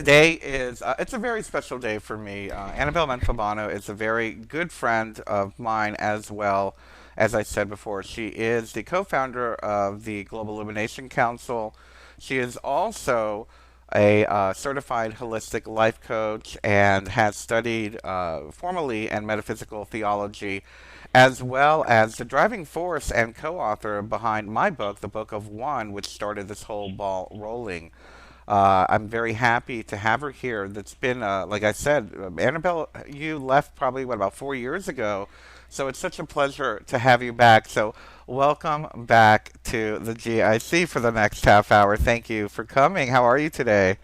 Today is it's a very special day for me. Anabel Montalbano is a very good friend of mine as well. As I said before, she is the co-founder of the Global Illumination Council. She is also a certified holistic life coach and has studied formally in metaphysical theology, as well as the driving force and co-author behind my book, The Book of One, which started this whole ball rolling. I'm very happy to have her here. That's been, like I said, Annabelle, you left probably, what, about 4 years ago. So it's such a pleasure to have you back. So welcome back to the GIC for the next half hour. Thank you for coming. How are you today?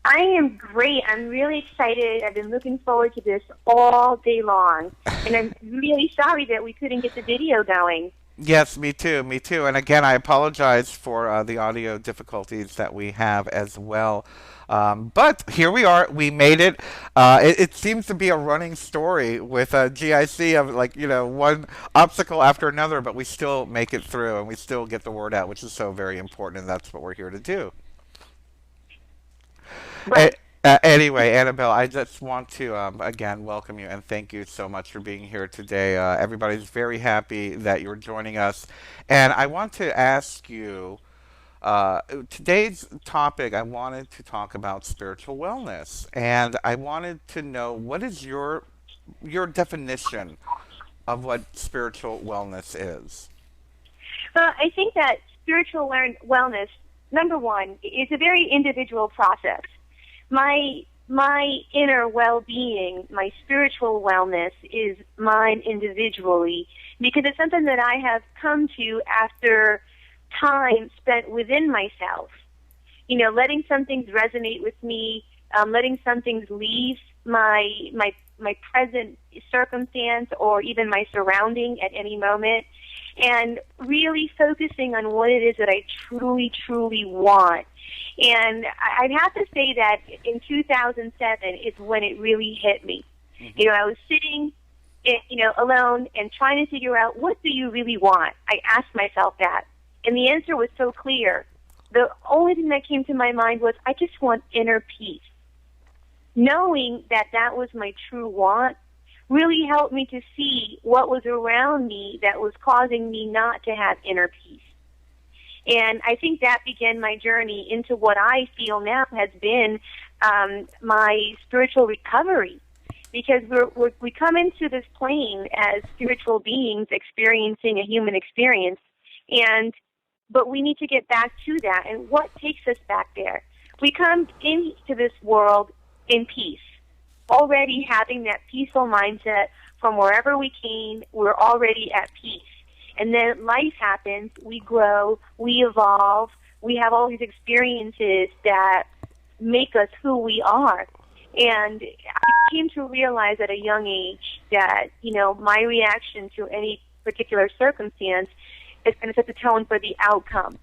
I am great. I'm really excited. I've been looking forward to this all day long. And I'm really sorry that we couldn't get the video going. Yes, me too, me too. And again, I apologize for the audio difficulties that we have as well. But here we are. We made it. It seems to be a running story with GIC of like, one obstacle after another, but we still make it through and we still get the word out, which is so very important. And that's what we're here to do. A- Right. Anyway, Annabelle, I just want to again welcome you and thank you so much for being here today. Everybody's very happy that you're joining us. And I want to ask you today's topic, I wanted to talk about spiritual wellness. And I wanted to know what is your definition of what spiritual wellness is? I think that wellness, number one, is a very individual process. My inner well-being, my spiritual wellness is mine individually because it's something that I have come to after time spent within myself. Letting some things resonate with me, letting some things leave my present circumstance or even my surrounding at any moment, and really focusing on what it is that I truly, truly want. And I'd have to say that in 2007 is when it really hit me. Hmm. I was sitting, alone and trying to figure out, what do you really want? I asked myself that. And the answer was so clear. The only thing that came to my mind was, I just want inner peace. Knowing that that was my true want really helped me to see what was around me that was causing me not to have inner peace. And I think that began my journey into what I feel now has been my spiritual recovery. Because we come into this plane as spiritual beings experiencing a human experience, but we need to get back to that. And what takes us back there? We come into this world in peace, already having that peaceful mindset from wherever we came. We're already at peace. And then life happens, we grow, we evolve, we have all these experiences that make us who we are. And I came to realize at a young age that, my reaction to any particular circumstance is going to set the tone for the outcome.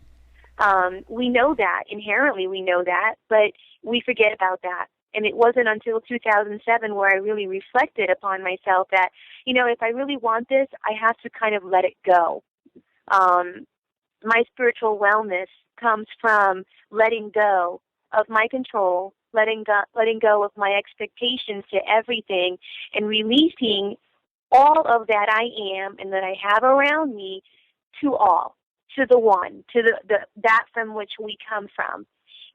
We know that, inherently we know that, but we forget about that. And it wasn't until 2007 where I really reflected upon myself that, if I really want this, I have to kind of let it go. My spiritual wellness comes from letting go of my control, letting go of my expectations to everything, and releasing all of that I am and that I have around me to all, to the one, to the that from which we come from.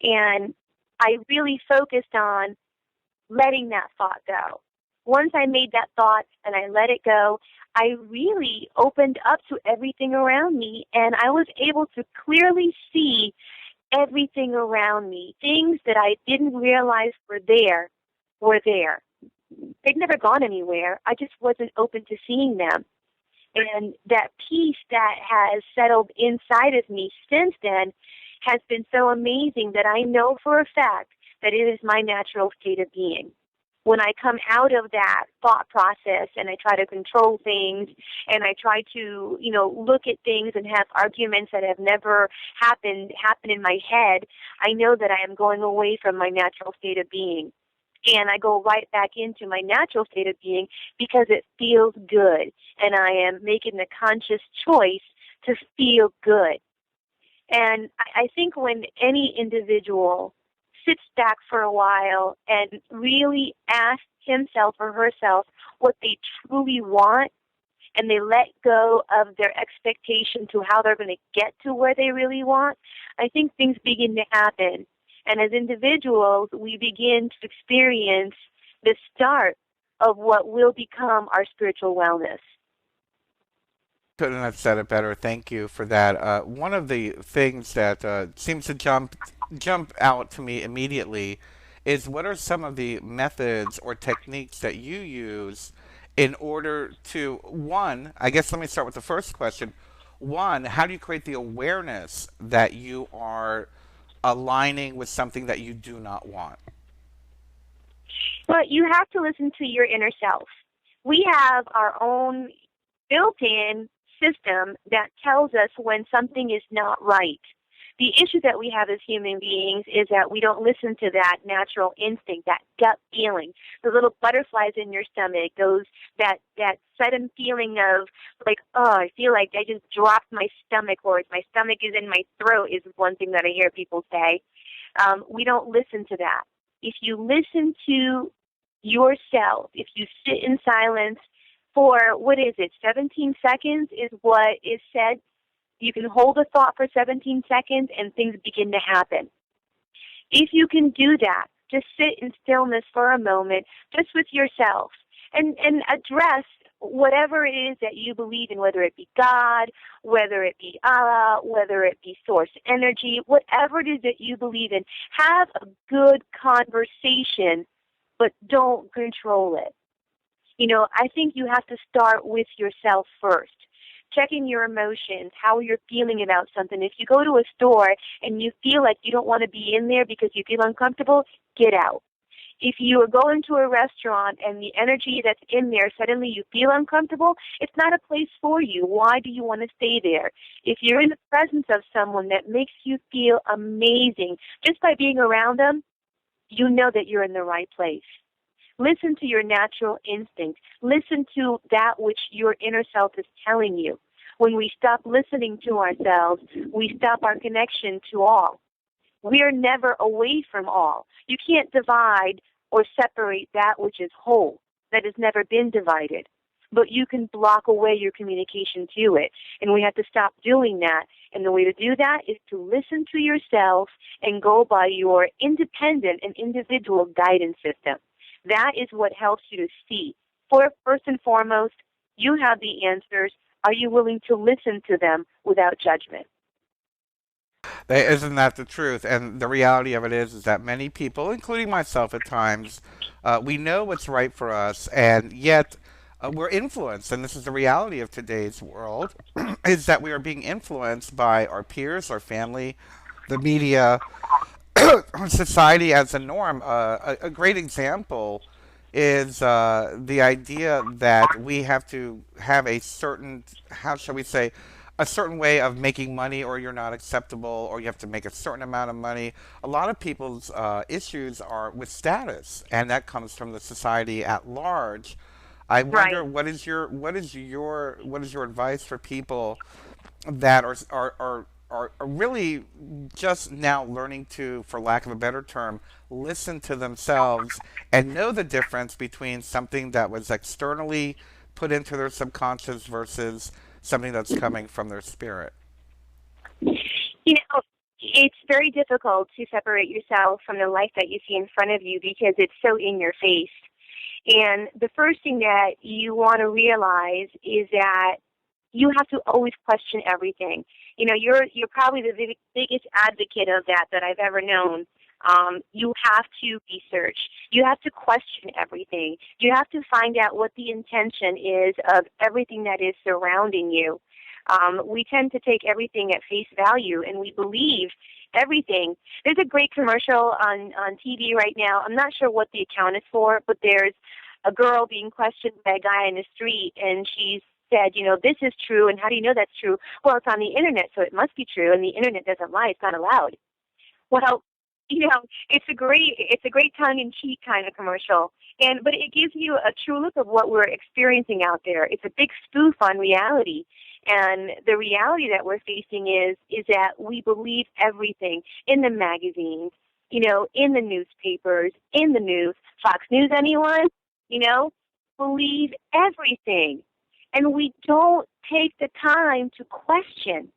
And I really focused on letting that thought go. Once I made that thought and I let it go, I really opened up to everything around me, and I was able to clearly see everything around me. Things that I didn't realize were there were there. They'd never gone anywhere. I just wasn't open to seeing them. And that peace that has settled inside of me since then has been so amazing that I know for a fact that it is my natural state of being. When I come out of that thought process and I try to control things and I try to, look at things and have arguments that have never happen in my head, I know that I am going away from my natural state of being. And I go right back into my natural state of being because it feels good. And I am making the conscious choice to feel good. And I think when any individual sits back for a while and really asks himself or herself what they truly want, and they let go of their expectation to how they're going to get to where they really want, I think things begin to happen. And as individuals, we begin to experience the start of what will become our spiritual wellness. Couldn't have said it better. Thank you for that. One of the things that seems to jump out to me immediately is what are some of the methods or techniques that you use in order to, one, I guess let me start with the first question. One, how do you create the awareness that you are aligning with something that you do not want? But you have to listen to your inner self. We have our own built-in system that tells us when something is not right. The issue that we have as human beings is that we don't listen to that natural instinct, that gut feeling, the little butterflies in your stomach, that sudden feeling of like, oh, I feel like I just dropped my stomach, or my stomach is in my throat is one thing that I hear people say. We don't listen to that. If you listen to yourself, if you sit in silence for, 17 seconds is what is said. You can hold a thought for 17 seconds and things begin to happen. If you can do that, just sit in stillness for a moment, just with yourself, and address whatever it is that you believe in, whether it be God, whether it be Allah, whether it be source energy, whatever it is that you believe in. Have a good conversation, but don't control it. I think you have to start with yourself first. Checking your emotions, how you're feeling about something. If you go to a store and you feel like you don't want to be in there because you feel uncomfortable, get out. If you are going to a restaurant and the energy that's in there, suddenly you feel uncomfortable, it's not a place for you. Why do you want to stay there? If you're in the presence of someone that makes you feel amazing, just by being around them, you know that you're in the right place. Listen to your natural instinct. Listen to that which your inner self is telling you. When we stop listening to ourselves, we stop our connection to all. We are never away from all. You can't divide or separate that which is whole, that has never been divided. But you can block away your communication to it. And we have to stop doing that. And the way to do that is to listen to yourself and go by your independent and individual guidance system. That is what helps you to see. First and foremost, you have the answers. Are you willing to listen to them without judgment? Isn't that the truth? And the reality of it is that many people, including myself at times, we know what's right for us, and yet we're influenced. And this is the reality of today's world: is that we are being influenced by our peers, our family, the media, society as a norm. A great example is the idea that we have to have a certain, how shall we say, a certain way of making money, or you're not acceptable, or you have to make a certain amount of money. A lot of people's issues are with status, and that comes from the society at large. I wonder Right. what is your advice for people that are really just now learning to, for lack of a better term, listen to themselves and know the difference between something that was externally put into their subconscious versus something that's coming from their spirit. It's very difficult to separate yourself from the life that you see in front of you because it's so in your face. And the first thing that you want to realize is that you have to always question everything. You're probably the biggest advocate of that I've ever known. You have to research. You have to question everything. You have to find out what the intention is of everything that is surrounding you. We tend to take everything at face value, and we believe everything. There's a great commercial on TV right now. I'm not sure what the account is for, but there's a girl being questioned by a guy in the street, and she's said, this is true, and how do you know that's true? Well, it's on the internet, so it must be true, and the internet doesn't lie. It's not allowed. Well, it's a great tongue-in-cheek kind of commercial, but it gives you a true look of what we're experiencing out there. It's a big spoof on reality, and the reality that we're facing is that we believe everything in the magazines, in the newspapers, in the news. Fox News, anyone? You know, believe everything. And we don't take the time to question.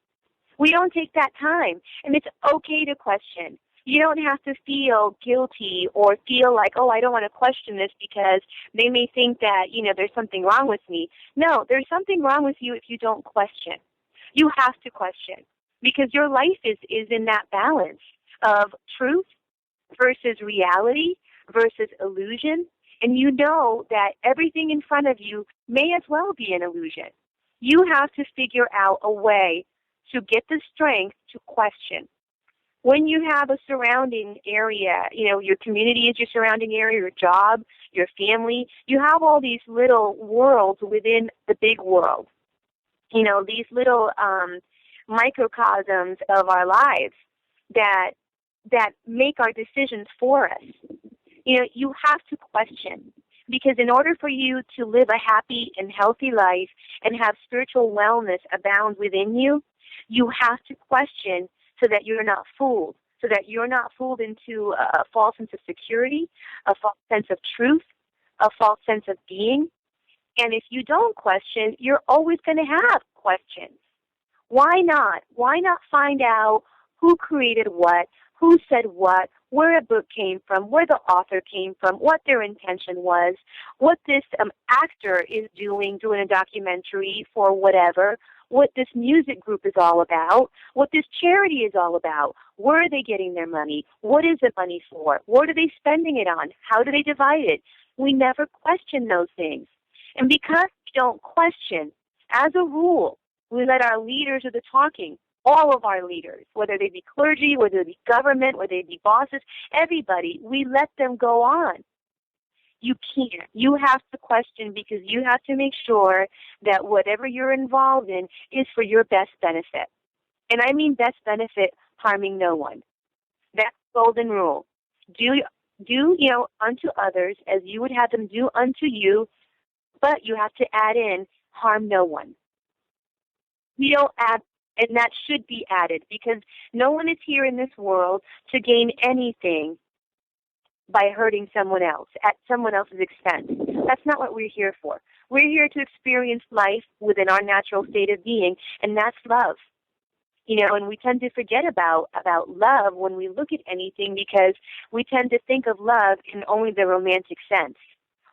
We don't take that time. And it's okay to question. You don't have to feel guilty or feel like, oh, I don't want to question this because they may think that, there's something wrong with me. No, there's something wrong with you if you don't question. You have to question because your life is in that balance of truth versus reality versus illusion. And you know that everything in front of you may as well be an illusion. You have to figure out a way to get the strength to question. When you have a surrounding area, your community is your surrounding area, your job, your family, you have all these little worlds within the big world. These little microcosms of our lives that make our decisions for us. You have to question because in order for you to live a happy and healthy life and have spiritual wellness abound within you, you have to question so that you're not fooled, so that you're not fooled into a false sense of security, a false sense of truth, a false sense of being. And if you don't question, you're always going to have questions. Why not? Why not find out who created what, who said what, where a book came from, where the author came from, what their intention was, what this actor is doing a documentary for whatever, what this music group is all about, what this charity is all about, where are they getting their money, what is the money for, what are they spending it on, how do they divide it? We never question those things. And because we don't question, as a rule, we let our leaders do the talking. All of our leaders, whether they be clergy, whether they be government, whether they be bosses, everybody, we let them go on. You can't. You have to question because you have to make sure that whatever you're involved in is for your best benefit. And I mean best benefit, harming no one. That's the golden rule. Do unto others as you would have them do unto you, but you have to add in harm no one. We don't add. And that should be added because no one is here in this world to gain anything by hurting someone else at someone else's expense. That's not what we're here for. We're here to experience life within our natural state of being, and that's love. And we tend to forget about love when we look at anything because we tend to think of love in only the romantic sense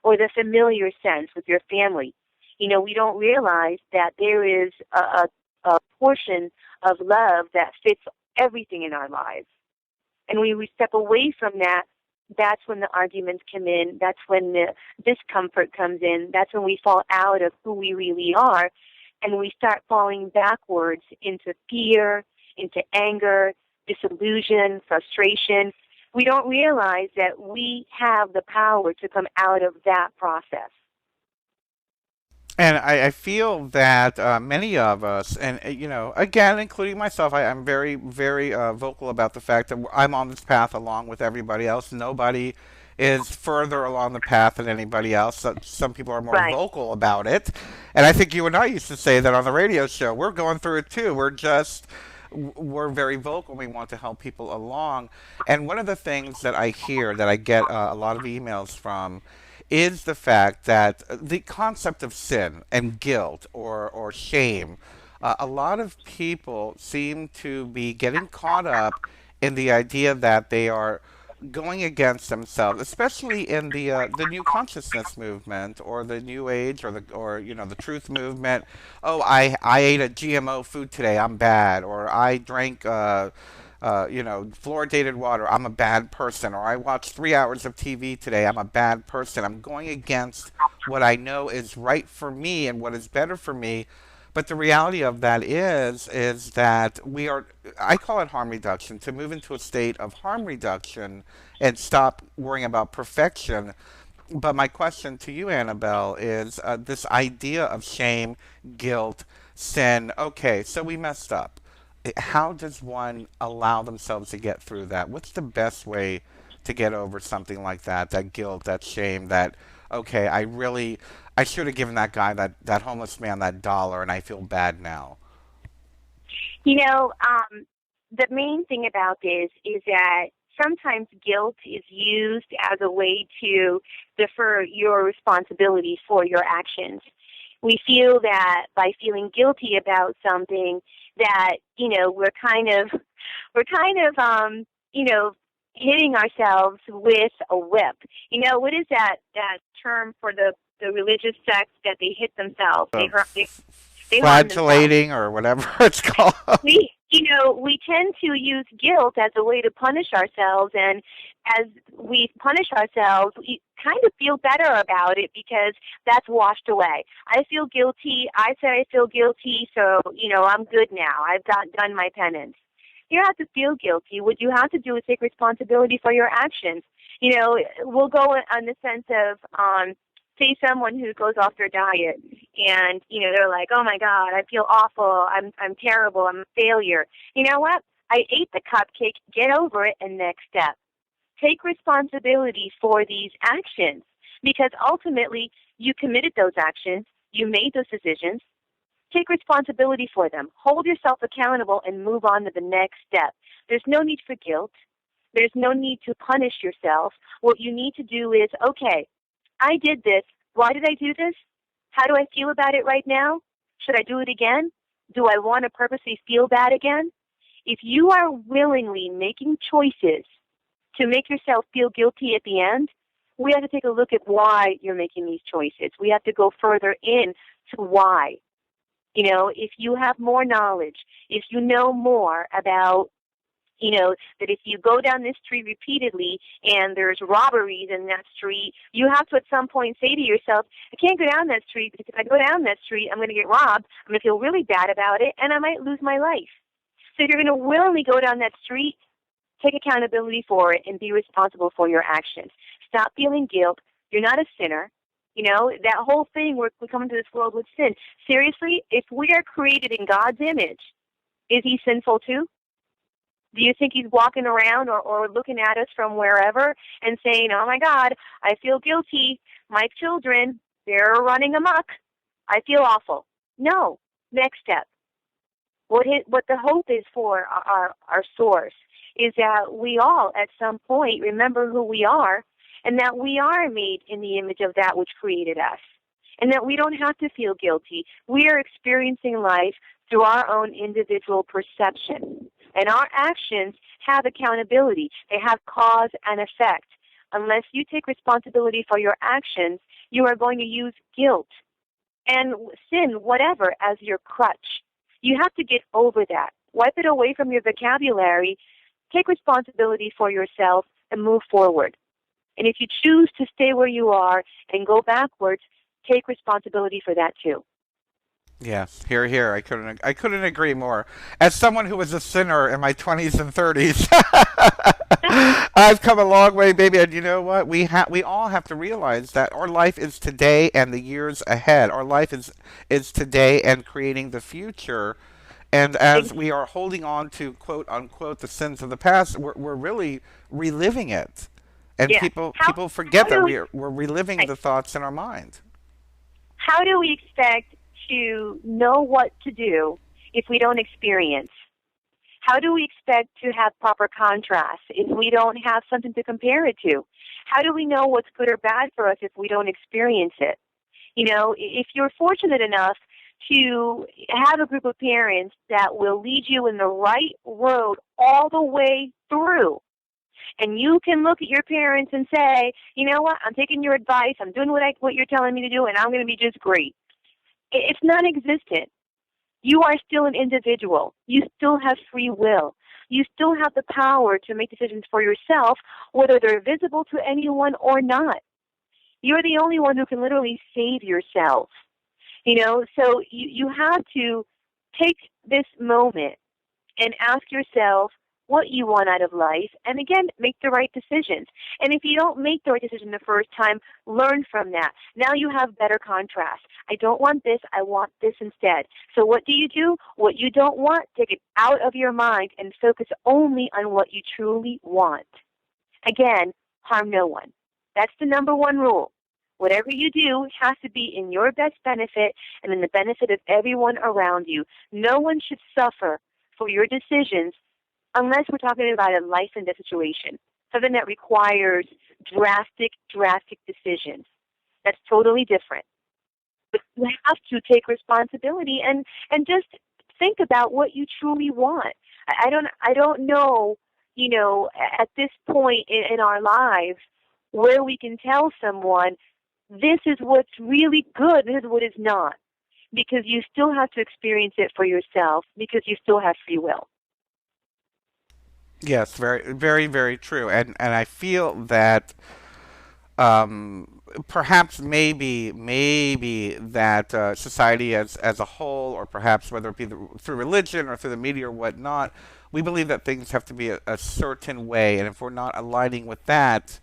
or the familiar sense with your family. We don't realize that there is a portion of love that fits everything in our lives. And when we step away from that, that's when the arguments come in. That's when the discomfort comes in. That's when we fall out of who we really are. And we start falling backwards into fear, into anger, disillusion, frustration. We don't realize that we have the power to come out of that process. And I feel that many of us, and again, including myself, I'm very, very vocal about the fact that I'm on this path along with everybody else. Nobody is further along the path than anybody else. Some people are more Right. vocal about it. And I think you and I used to say that on the radio show. We're going through it too. We're very vocal. We want to help people along. And one of the things that I hear, that I get a lot of emails from, is the fact that the concept of sin and guilt or shame, a lot of people seem to be getting caught up in the idea that they are going against themselves, especially in the new consciousness movement or the new age or the truth movement. Oh, I ate a GMO food today, I'm bad, or I drank fluoridated water, I'm a bad person, or I watched 3 hours of TV today, I'm a bad person. I'm going against what I know is right for me and what is better for me. But the reality of that is that we are, I call it harm reduction, to move into a state of harm reduction and stop worrying about perfection. But my question to you, Annabelle, is this idea of shame, guilt, sin. Okay, so we messed up. How does one allow themselves to get through that? What's the best way to get over something like that? That guilt, that shame, that okay, I should have given that guy, that homeless man, that dollar, and I feel bad now. You know, um, the main thing about this is that sometimes guilt is used as a way to defer your responsibility for your actions. We feel that by feeling guilty about something that, we're kind of hitting ourselves with a whip. What is that term for the religious sects that they hit themselves? They harm themselves. Flagellating or whatever it's called. We tend to use guilt as a way to punish ourselves, and as we punish ourselves, we kind of feel better about it because that's washed away. I feel guilty. I said I feel guilty, so, I'm good now. I've done my penance. You don't have to feel guilty. What you have to do is take responsibility for your actions. We'll go on the sense of, say someone who goes off their diet and, they're like, oh my God, I feel awful. I'm terrible. I'm a failure. You know what? I ate the cupcake. Get over it, and next step. Take responsibility for these actions because ultimately you committed those actions. You made those decisions. Take responsibility for them. Hold yourself accountable and move on to the next step. There's no need for guilt. There's no need to punish yourself. What you need to do is, okay, I did this. Why did I do this? How do I feel about it right now? Should I do it again? Do I want to purposely feel bad again? If you are willingly making choices to make yourself feel guilty at the end, we have to take a look at why you're making these choices. We have to go further in to why. If you have more knowledge, if you know more about, that if you go down this street repeatedly and there's robberies in that street, you have to at some point say to yourself, I can't go down that street because if I go down that street, I'm going to get robbed, I'm going to feel really bad about it, and I might lose my life. So if you're going to willingly go down that street, take accountability for it and be responsible for your actions. Stop feeling guilt. You're not a sinner. That whole thing where we come into this world with sin. Seriously, if we are created in God's image, is he sinful too? Do you think he's walking around or looking at us from wherever and saying, oh my God, I feel guilty. My children, they're running amok. I feel awful. No. Next step. What the hope is for our source is that we all at some point remember who we are and that we are made in the image of that which created us, and that we don't have to feel guilty. We are experiencing life through our own individual perception, and our actions have accountability. They have cause and effect. Unless you take responsibility for your actions, you are going to use guilt and sin, whatever, as your crutch. You have to get over that. Wipe it away from your vocabulary. Take responsibility for yourself and move forward. And if you choose to stay where you are and go backwards, take responsibility for that too. Yes, here. I couldn't agree more. As someone who was a sinner in my 20s and 30s, I've come a long way, baby. And you know what? We all have to realize that our life is today and the years ahead. Our life is today and creating the future. And as we are holding on to quote unquote the sins of the past, we're really reliving it. And Yeah. people forget that we're reliving the thoughts in our mind. How do we expect to know what to do if we don't experience? How do we expect to have proper contrast if we don't have something to compare it to? How do we know what's good or bad for us if we don't experience it? If you're fortunate enough to have a group of parents that will lead you in the right road all the way through, and you can look at your parents and say, you know what, I'm taking your advice, I'm doing what you're telling me to do, and I'm going to be just great. It's non-existent. You are still an individual. You still have free will. You still have the power to make decisions for yourself, whether they're visible to anyone or not. You're the only one who can literally save yourself. So you have to take this moment and ask yourself what you want out of life, and again, make the right decisions. And if you don't make the right decision the first time, learn from that. Now you have better contrast. I don't want this, I want this instead. So what do? What you don't want, take it out of your mind and focus only on what you truly want. Again, harm no one. That's the number one rule. Whatever you do has to be in your best benefit and in the benefit of everyone around you. No one should suffer for your decisions unless we're talking about a life and death situation, something that requires drastic decisions. That's totally different. But you have to take responsibility and just think about what you truly want. I don't know, at this point in our lives where we can tell someone this is what's really good, this is what is not, because you still have to experience it for yourself because you still have free will. Yes, very, very, very true. And I feel that perhaps maybe that society as a whole, or perhaps whether it be through religion or through the media or whatnot, we believe that things have to be a certain way, and if we're not aligning with that,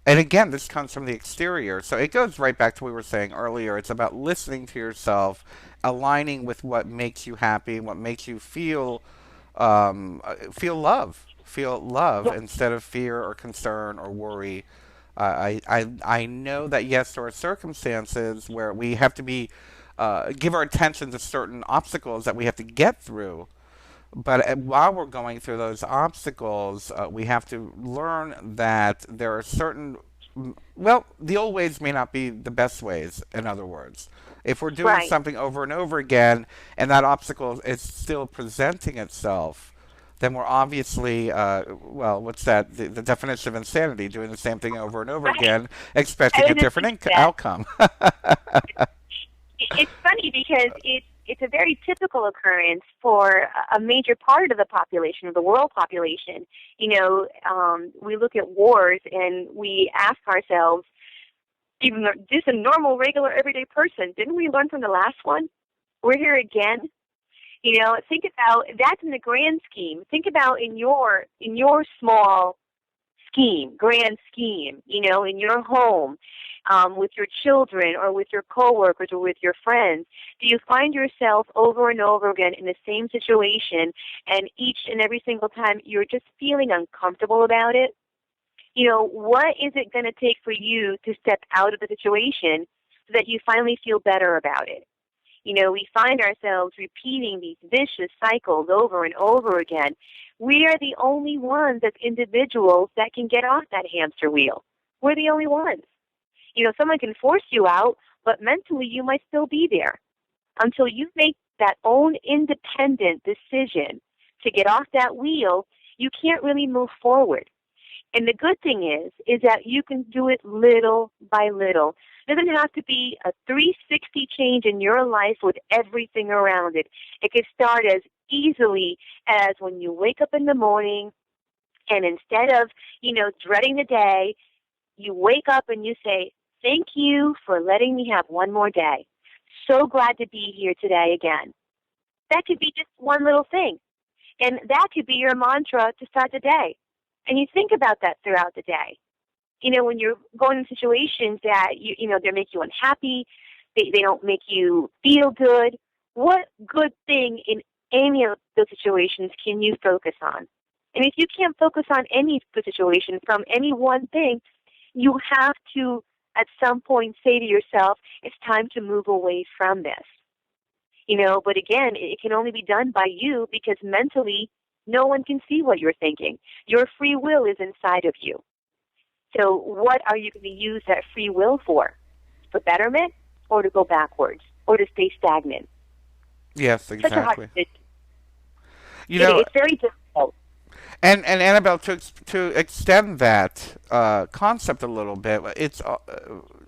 and again, this comes from the exterior, so it goes right back to what we were saying earlier. It's about listening to yourself, aligning with what makes you happy, what makes you feel love Yeah. instead of fear or concern or worry. I know that yes, there are circumstances where we have to be give our attention to certain obstacles that we have to get through. But while we're going through those obstacles, we have to learn that there are certain, well, the old ways may not be the best ways, in other words. If we're doing Right. something over and over again and that obstacle is still presenting itself, then we're obviously, well, what's that? The definition of insanity, doing the same thing over and over Right. again, I expecting a was just different thinking that. outcome. It's funny because it's a very typical occurrence for a major part of the population, of the world population. We look at wars and we ask ourselves, even though just a normal, regular, everyday person, didn't we learn from the last one? We're here again. Think about that's in the grand scheme. Think about in your small scheme, grand scheme, in your home, with your children or with your coworkers or with your friends. Do you find yourself over and over again in the same situation, and each and every single time you're just feeling uncomfortable about it? What is it going to take for you to step out of the situation so that you finally feel better about it? We find ourselves repeating these vicious cycles over and over again. We are the only ones as individuals that can get off that hamster wheel. We're the only ones. Someone can force you out, but mentally you might still be there. Until you make that own independent decision to get off that wheel, you can't really move forward. And the good thing is that you can do it little by little. It doesn't have to be a 360 change in your life with everything around it. It can start as easily as when you wake up in the morning and instead of, dreading the day, you wake up and you say, thank you for letting me have one more day. So glad to be here today again. That could be just one little thing. And that could be your mantra to start the day. And you think about that throughout the day. When you're going in situations that they make you unhappy, they don't make you feel good. What good thing in any of those situations can you focus on? And if you can't focus on any good situation from any one thing, you have to at some point say to yourself, it's time to move away from this. But again, it can only be done by you because mentally no one can see what you're thinking. Your free will is inside of you. So what are you going to use that free will for? For betterment or to go backwards or to stay stagnant? Yes, Such a hard exactly. decision. You know, It's very difficult. and Annabelle, to extend that concept a little bit, it's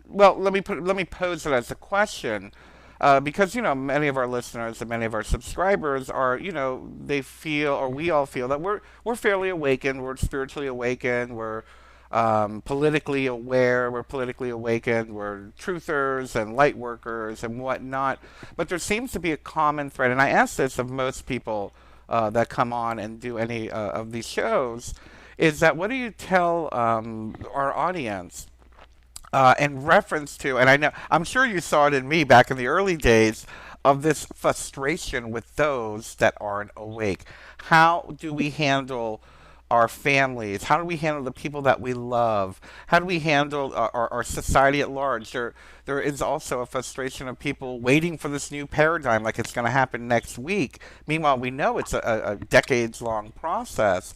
well. Let me pose it as a question, because many of our listeners and many of our subscribers are they feel, or we all feel, that we're fairly awakened, we're spiritually awakened, we're politically aware, we're politically awakened, we're truthers and light workers and whatnot. But there seems to be a common thread, and I ask this of most people that come on and do any of these shows, is that what do you tell our audience in reference to, and I'm sure you saw it in me back in the early days of this frustration with those that aren't awake. How do we handle our families? How do we handle the people that we love? How do we handle our society at large? There is also a frustration of people waiting for this new paradigm, like it's going to happen next week. Meanwhile, we know it's a decades-long process.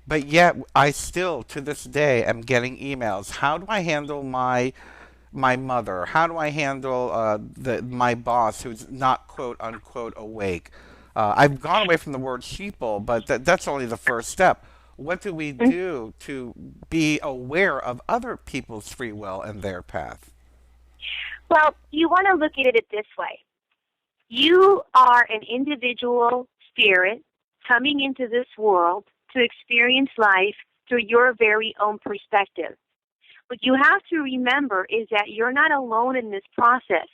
But yet, I still, to this day, am getting emails. How do I handle my mother? How do I handle my boss who's not quote unquote awake? I've gone away from the word sheeple, but that's only the first step. What do we do to be aware of other people's free will and their path? Well, you want to look at it this way. You are an individual spirit coming into this world to experience life through your very own perspective. What you have to remember is that you're not alone in this process.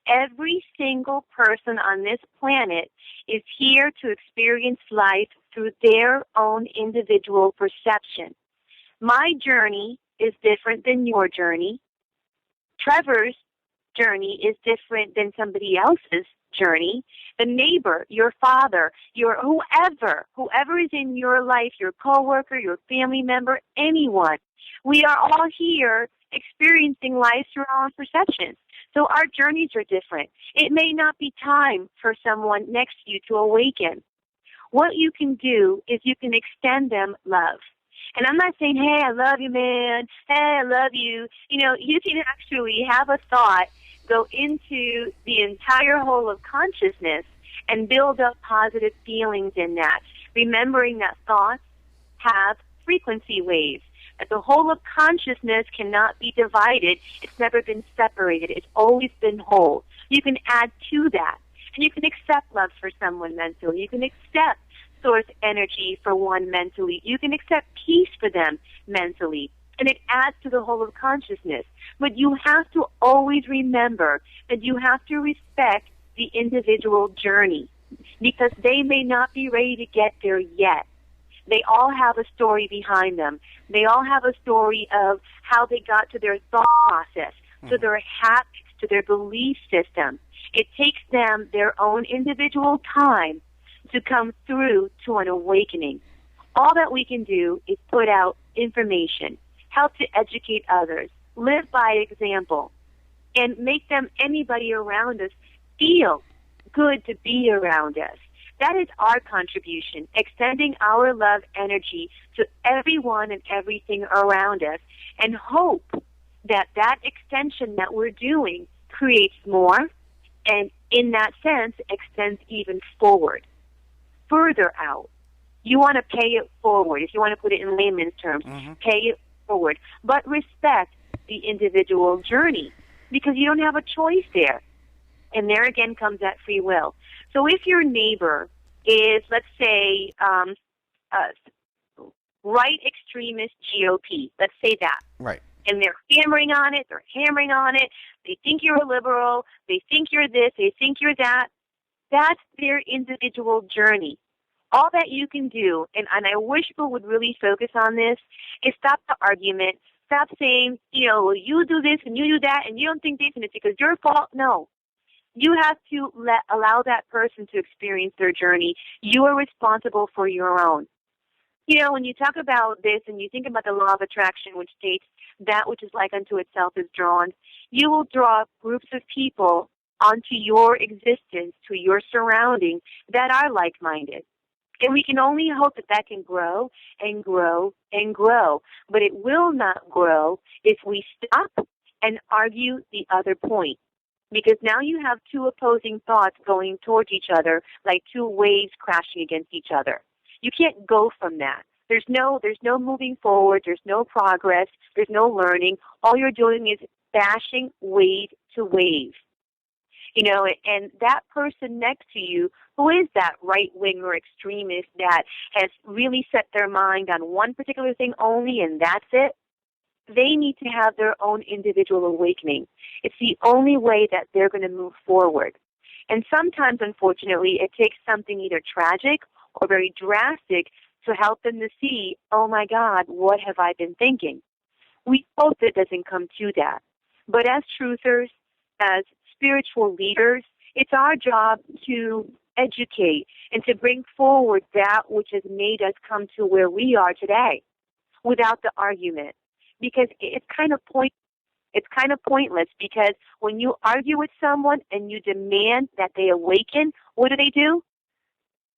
Every single person on this planet is here to experience life through their own individual perception. My journey is different than your journey. Trevor's journey is different than somebody else's journey. The neighbor, your father, your whoever is in your life, your coworker, your family member, anyone. We are all here experiencing life through our own perceptions. So our journeys are different. It may not be time for someone next to you to awaken. What you can do is you can extend them love. And I'm not saying, hey, I love you, man. Hey, I love you. You can actually have a thought go into the entire whole of consciousness and build up positive feelings in that, remembering that thoughts have frequency waves, that the whole of consciousness cannot be divided. It's never been separated. It's always been whole. You can add to that, and you can accept love for someone mentally. You can accept source energy for one mentally. You can accept peace for them mentally. And it adds to the whole of consciousness. But you have to always remember that you have to respect the individual journey, because they may not be ready to get there yet. They all have a story behind them. They all have a story of how they got to their thought process, to their habits, to their belief system. It takes them their own individual time to come through to an awakening. All that we can do is put out information, help to educate others, live by example, and make them, anybody around us, feel good to be around us. That is our contribution, extending our love energy to everyone and everything around us, and hope that that extension that we're doing creates more, and in that sense extends even forward, further out. You want to pay it forward. If you want to put it in layman's terms, pay it forward. But respect the individual journey, because you don't have a choice there. And there again comes that free will. So if your neighbor is, let's say, right extremist GOP, let's say that. Right. And they're hammering on it, they think you're a liberal, they think you're this, they think you're that. That's their individual journey. All that you can do, and I wish people would really focus on this, is stop the argument. Stop saying, well, you do this and you do that and you don't think this and it's because your fault. No. You have to allow that person to experience their journey. You are responsible for your own. When you talk about this and you think about the law of attraction, which states that which is like unto itself is drawn, you will draw groups of people onto your existence, to your surrounding, that are like-minded. And we can only hope that that can grow and grow and grow. But it will not grow if we stop and argue the other point. Because now you have two opposing thoughts going towards each other, like two waves crashing against each other. You can't go from that. There's no moving forward. There's no progress. There's no learning. All you're doing is bashing wave to wave. And that person next to you, who is that right-wing or extremist that has really set their mind on one particular thing only and that's it, they need to have their own individual awakening. It's the only way that they're going to move forward. And sometimes, unfortunately, it takes something either tragic or very drastic to help them to see, oh my God, what have I been thinking? We hope it doesn't come to that. But as truthers, as spiritual leaders, it's our job to educate, and to bring forward that which has made us come to where we are today without the argument. Because it's kind of pointless, because when you argue with someone and you demand that they awaken, what do?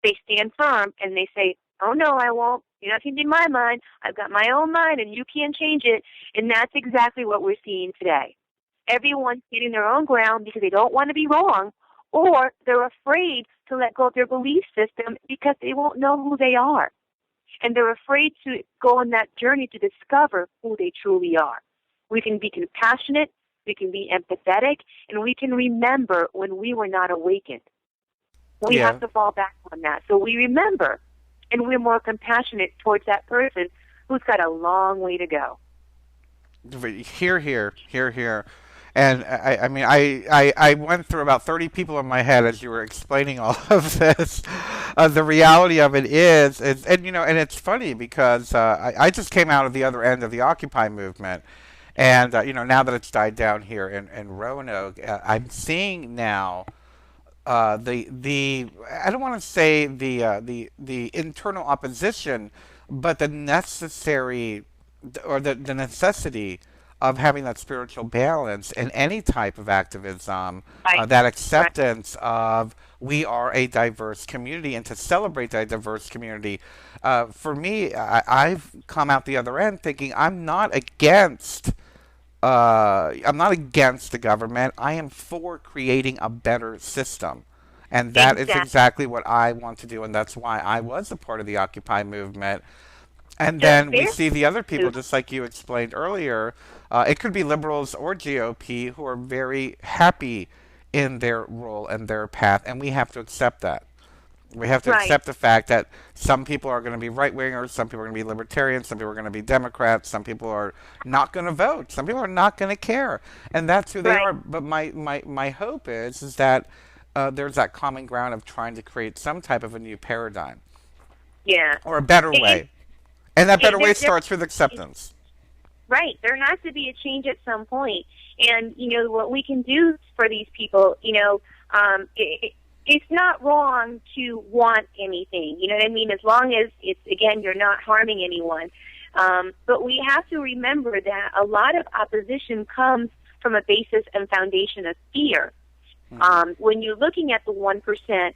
They stand firm and they say, oh no, I won't. You're not changing my mind. I've got my own mind and you can't change it. And that's exactly what we're seeing today. Everyone's getting their own ground because they don't want to be wrong, or they're afraid to let go of their belief system because they won't know who they are. And they're afraid to go on that journey to discover who they truly are. We can be compassionate, we can be empathetic, and we can remember when we were not awakened. We Yeah. have to fall back on that. So we remember, and we're more compassionate towards that person who's got a long way to go. Here, here, here, here. And I mean, I went through about 30 people in my head as you were explaining all of this. The reality of it is, and you know, and it's funny because I just came out of the other end of the Occupy movement. And you know, now that it's died down here in Roanoke, I'm seeing now the I don't want to say the internal opposition, but the necessary or the necessity of having that spiritual balance in any type of activism, Right. that Right. acceptance of we are a diverse community and to celebrate that diverse community. For me, I've come out the other end thinking I'm not against the government. I am for creating a better system. And that is Exactly. exactly what I want to do. And that's why I was a part of the Occupy movement. And So then we there's see the other people, two. just like you explained earlier. It could be liberals or GOP who are very happy in their role and their path. And we have to accept that. We have to Right. accept the fact that some people are going to be right wingers, some people are going to be libertarians, some people are going to be Democrats, some people are not going to vote, some people are not going to care, and that's who they Right. are. But my hope is that there's that common ground of trying to create some type of a new paradigm Yeah. or a better It, way, and that better way there starts with acceptance. Right. There has to be a change at some point. And, what we can do for these people, it's not wrong to want anything. You know what I mean? As long as again, you're not harming anyone. But we have to remember that a lot of opposition comes from a basis and foundation of fear. Hmm. When you're looking at the 1%,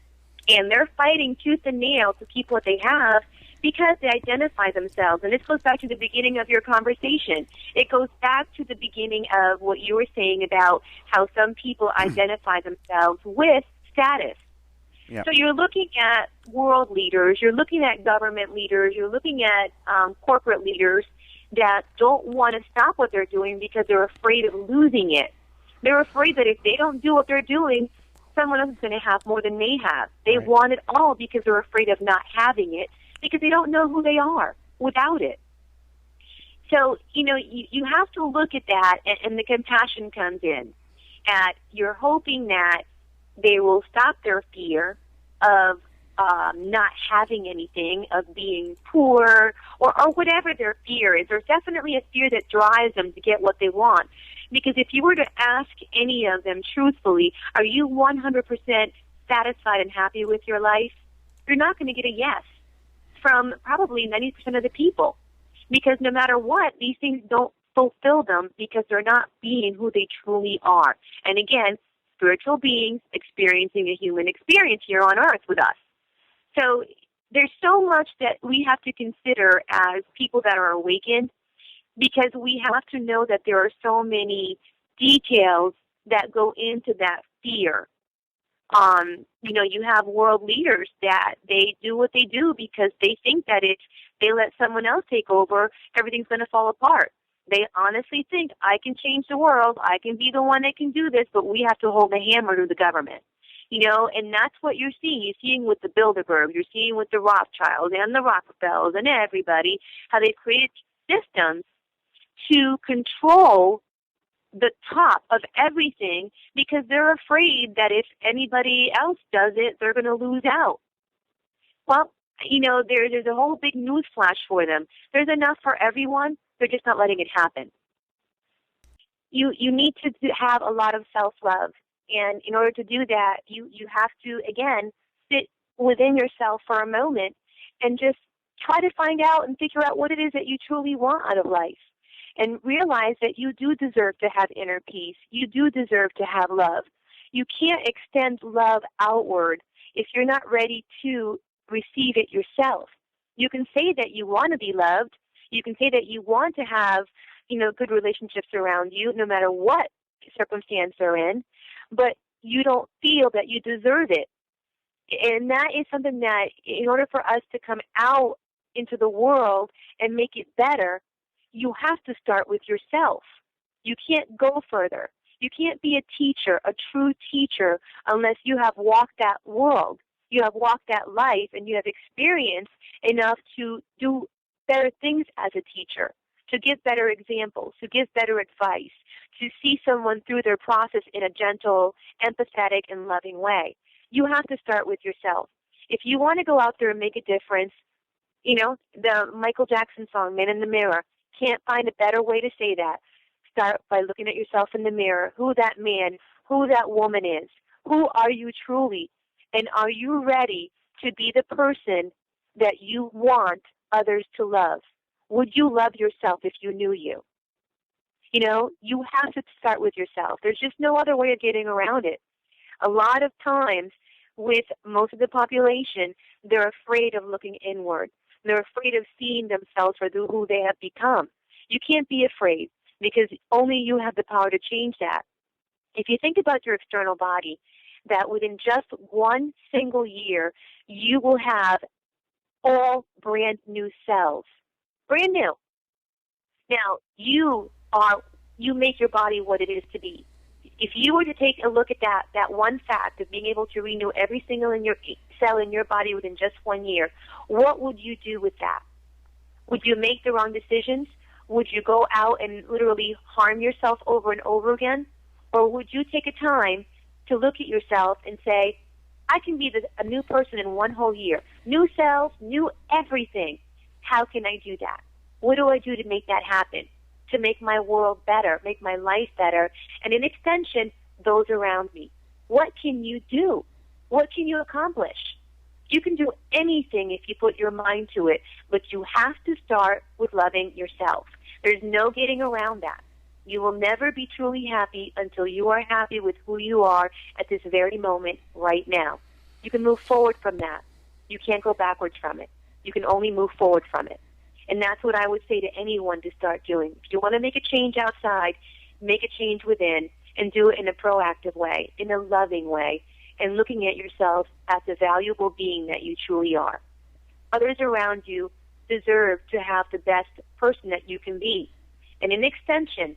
and they're fighting tooth and nail to keep what they have because they identify themselves. And this goes back to the beginning of your conversation. It goes back to the beginning of what you were saying about how some people identify themselves with status. Yeah. So you're looking at world leaders, you're looking at government leaders, you're looking at corporate leaders that don't want to stop what they're doing because they're afraid of losing it. They're afraid that if they don't do what they're doing, someone else is going to have more than they have. They Right. want it all because they're afraid of not having it, because they don't know who they are without it. So, you have to look at that, and the compassion comes in. At you're hoping that they will stop their fear of not having anything, of being poor, or whatever their fear is. There's definitely a fear that drives them to get what they want. Because if you were to ask any of them truthfully, are you 100% satisfied and happy with your life? You're not going to get a yes from probably 90% of the people. Because no matter what, these things don't fulfill them because they're not being who they truly are. And again, spiritual beings experiencing a human experience here on earth with us. So there's so much that we have to consider as people that are awakened, because we have to know that there are so many details that go into that fear. You have world leaders that they do what they do because they think that if they let someone else take over, everything's going to fall apart. They honestly think, I can change the world, I can be the one that can do this, but we have to hold the hammer to the government. And that's what you're seeing. You're seeing with the Bilderberg, you're seeing with the Rothschilds and the Rockefellers and everybody, how they've created systems to control the top of everything because they're afraid that if anybody else does it, they're going to lose out. Well, there's a whole big news flash for them. There's enough for everyone. They're just not letting it happen. You need to have a lot of self-love. And in order to do that, you have to, again, sit within yourself for a moment and just try to find out and figure out what it is that you truly want out of life. And realize that you do deserve to have inner peace. You do deserve to have love. You can't extend love outward if you're not ready to receive it yourself. You can say that you want to be loved. You can say that you want to have, good relationships around you, no matter what circumstance they're in, but you don't feel that you deserve it. And that is something that, in order for us to come out into the world and make it better, you have to start with yourself. You can't go further. You can't be a teacher, a true teacher, unless you have walked that world. You have walked that life, and you have experienced enough to do better things as a teacher, to give better examples, to give better advice, to see someone through their process in a gentle, empathetic, and loving way. You have to start with yourself. If you want to go out there and make a difference, the Michael Jackson song, Man in the Mirror, can't find a better way to say that. Start by looking at yourself in the mirror, who that man, who that woman is. Who are you truly? And are you ready to be the person that you want others to love? Would you love yourself if you knew you? You have to start with yourself. There's just no other way of getting around it. A lot of times, with most of the population, they're afraid of looking inward. They're afraid of seeing themselves for who they have become. You can't be afraid, because only you have the power to change that. If you think about your external body, that within just one single year, you will have all brand new cells. Brand new. Now, you make your body what it is to be. If you were to take a look at that one fact of being able to renew every single cell in your body within just 1 year, what would you do with that? Would you make the wrong decisions? Would you go out and literally harm yourself over and over again? Or would you take a time to look at yourself and say, I can be a new person in 1 whole year. New cells, new everything. How can I do that? What do I do to make that happen? To make my world better, make my life better, and in extension, those around me. What can you do? What can you accomplish? You can do anything if you put your mind to it, but you have to start with loving yourself. There's no getting around that. You will never be truly happy until you are happy with who you are at this very moment right now. You can move forward from that. You can't go backwards from it. You can only move forward from it. And that's what I would say to anyone to start doing. If you want to make a change outside, make a change within, and do it in a proactive way, in a loving way, and looking at yourself as the valuable being that you truly are. Others around you deserve to have the best person that you can be. And in extension,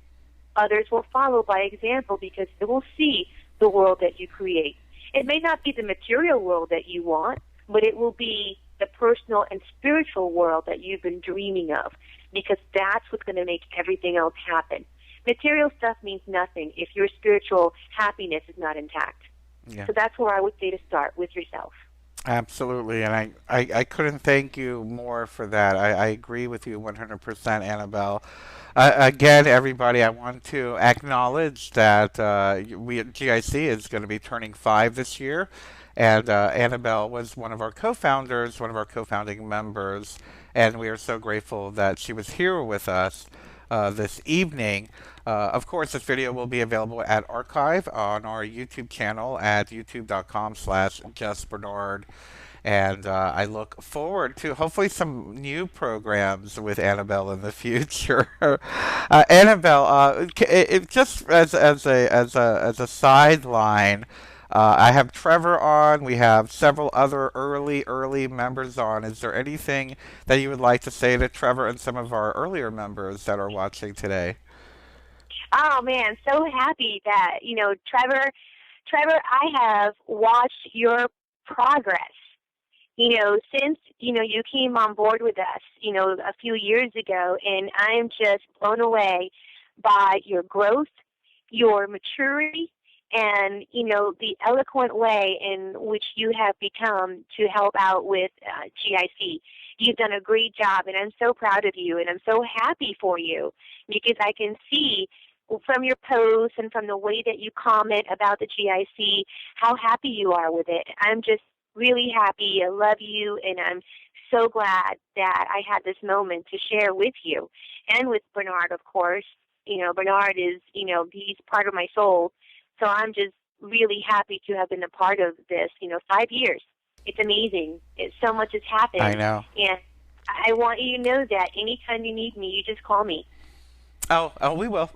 others will follow by example, because they will see the world that you create. It may not be the material world that you want, but it will be the personal and spiritual world that you've been dreaming of, because that's what's going to make everything else happen. Material stuff means nothing if your spiritual happiness is not intact. Yeah. So that's where I would say to start, with yourself. Absolutely, and I couldn't thank you more for that. I agree with you 100%, Annabelle. Again, everybody, I want to acknowledge that we at GIC is going to be turning 5 this year, and Annabelle was one of our co-founders, one of our co-founding members, and we are so grateful that she was here with us this evening. Of course, this video will be available at archive on our YouTube channel at youtube.com/JustBernard. And I look forward to hopefully some new programs with Annabelle in the future. Annabelle, just as a sideline, I have Trevor on. We have several other early members on. Is there anything that you would like to say to Trevor and some of our earlier members that are watching today? Oh man, so happy that, Trevor, I have watched your progress, since, you came on board with us, a few years ago, and I am just blown away by your growth, your maturity, and, the eloquent way in which you have become to help out with G.I.C. You've done a great job, and I'm so proud of you, and I'm so happy for you, because I can see from your posts and from the way that you comment about the G.I.C. how happy you are with it. I'm just really happy. I love you, and I'm so glad that I had this moment to share with you and with Bernard, of course. Bernard is, he's part of my soul. So I'm just really happy to have been a part of this, 5 years. It's amazing. So much has I happened. know. And I want you to know that anytime you need me, you just call me. Oh, we will.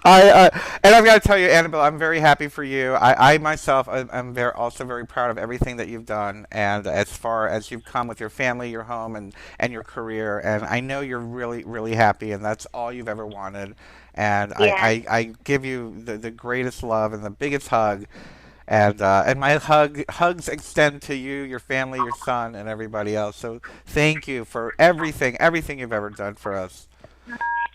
And I've got to tell you, Annabelle, I'm very happy for you. I myself, am also very proud of everything that you've done, and as far as you've come with your family, your home, and your career. And I know you're really, really happy, and that's all you've ever wanted. And Yeah. I give you the greatest love and the biggest hug. And my hugs extend to you, your family, your son, and everybody else. So thank you for everything you've ever done for us.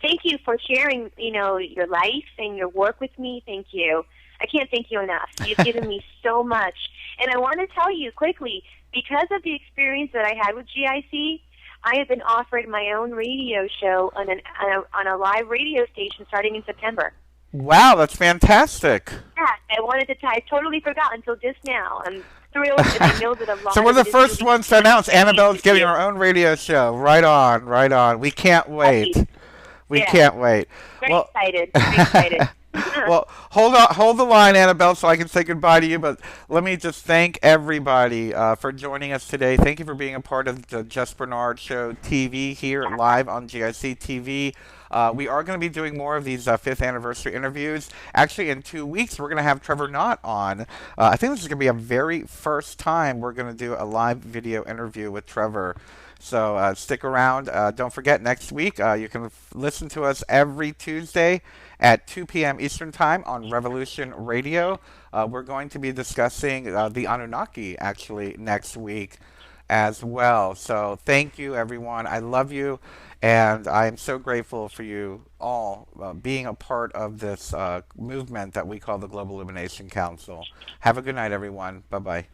Thank you for sharing, your life and your work with me. Thank you. I can't thank you enough. You've given me so much. And I want to tell you quickly, because of the experience that I had with GIC, I have been offered my own radio show on a live radio station starting in September. Wow, that's fantastic. Yeah, I totally forgot until just now. I'm thrilled, and I know that a lot So we're of the it is first really ones to announce Annabelle's getting you. her own radio show. Right on, right on. We can't wait. We Yeah, can't wait. very Well, excited. Very excited. well, hold the line, Annabelle, so I can say goodbye to you. But let me just thank everybody for joining us today. Thank you for being a part of the Just Bernard Show TV here live on GIC TV. We are going to be doing more of these fifth anniversary interviews. Actually, in 2 weeks, we're going to have Trevor Knott on. I think this is going to be a very first time we're going to do a live video interview with Trevor. So stick around. Don't forget, next week you can listen to us every Tuesday at 2 p.m. Eastern Time on Revolution Radio. We're going to be discussing the Anunnaki actually next week as well. So thank you, everyone. I love you, and I am so grateful for you all being a part of this movement that we call the Global Illumination Council. Have a good night, everyone. Bye bye.